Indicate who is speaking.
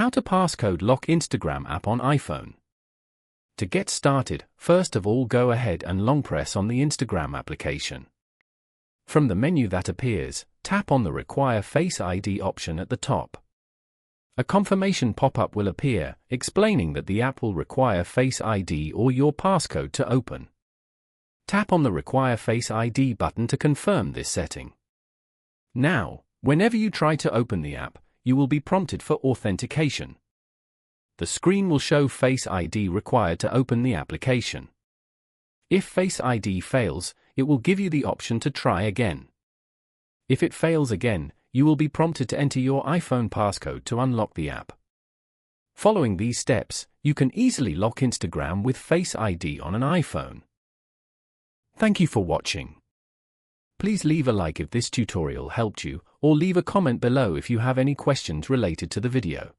Speaker 1: How to passcode lock Instagram app on iPhone. To get started, first of all go ahead and long press on the Instagram application. From the menu that appears, tap on the Require Face ID option at the top. A confirmation pop-up will appear, explaining that the app will require Face ID or your passcode to open. Tap on the Require Face ID button to confirm this setting. Now, whenever you try to open the app, you will be prompted for authentication. The screen will show Face ID required to open the application. If Face ID fails, it will give you the option to try again. If it fails again, you will be prompted to enter your iPhone passcode to unlock the app. Following these steps, you can easily lock Instagram with Face ID on an iPhone. Thank you for watching. Please leave a like if this tutorial helped you, or leave a comment below if you have any questions related to the video.